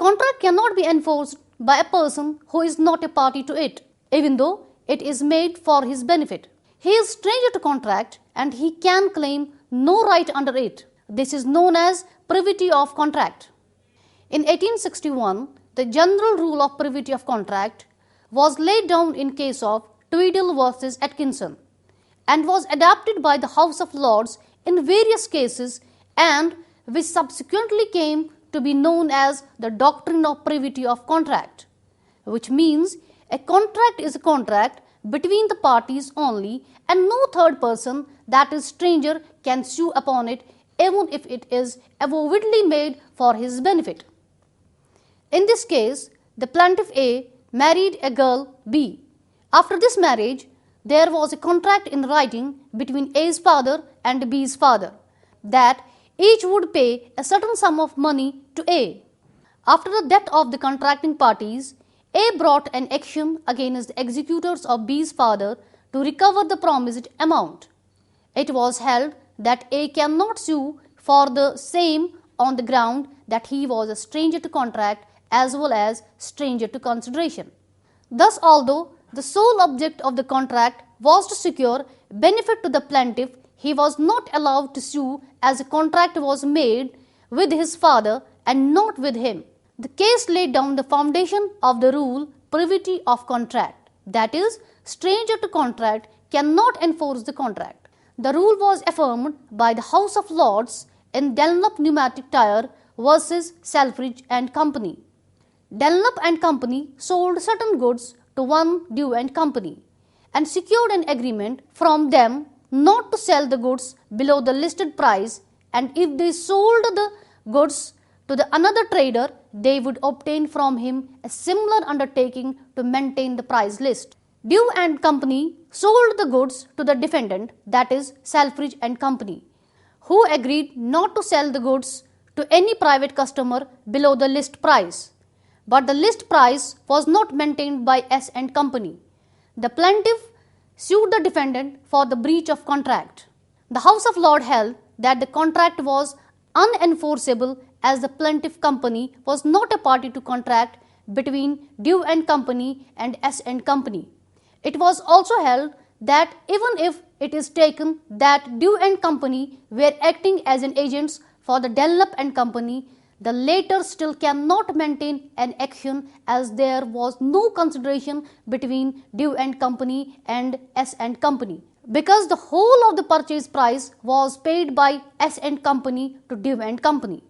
contract cannot be enforced by a person who is not a party to it, even though it is made for his benefit. He is stranger to contract and he can claim no right under it. This is known as Privity of Contract. In 1861, the general rule of Privity of Contract was laid down in case of Tweedle versus Atkinson and was adopted by the House of Lords in various cases, and which subsequently came to be known as the Doctrine of Privity of Contract, which means a contract is a contract between the parties only and no third person, that is stranger, can sue upon it even if it is avowedly made for his benefit. In this case, the plaintiff A married a girl B. After this marriage, there was a contract in writing between A's father and B's father that each would pay a certain sum of money to A. After the death of the contracting parties, A brought an action against the executors of B's father to recover the promised amount. It was held that A cannot sue for the same on the ground that he was a stranger to contract as well as stranger to consideration. Thus, although the sole object of the contract was to secure benefit to the plaintiff, he was not allowed to sue as the contract was made with his father and not with him. The case laid down the foundation of the rule Privity of Contract, that is, stranger to contract cannot enforce the contract. The rule was affirmed by the House of Lords in Dunlop Pneumatic Tire versus Selfridge and Company. Dunlop and Company sold certain goods to one Dew and Company and secured an agreement from them not to sell the goods below the listed price, and if they sold the goods to the another trader, they would obtain from him a similar undertaking to maintain the price list. Dew and Company sold the goods to the defendant, that is Selfridge and Company, who agreed not to sell the goods to any private customer below the list price. But the list price was not maintained by S and Company. The plaintiff sued the defendant for the breach of contract. The House of Lords held that the contract was unenforceable as the plaintiff company was not a party to contract between Dew and Company and S and Company. It was also held that even if it is taken that Dew and Company were acting as an agents for the Dunlop and Company, the latter still cannot maintain an action as there was no consideration between Dew and Company and S and Company, because the whole of the purchase price was paid by S and Company to Dew and Company.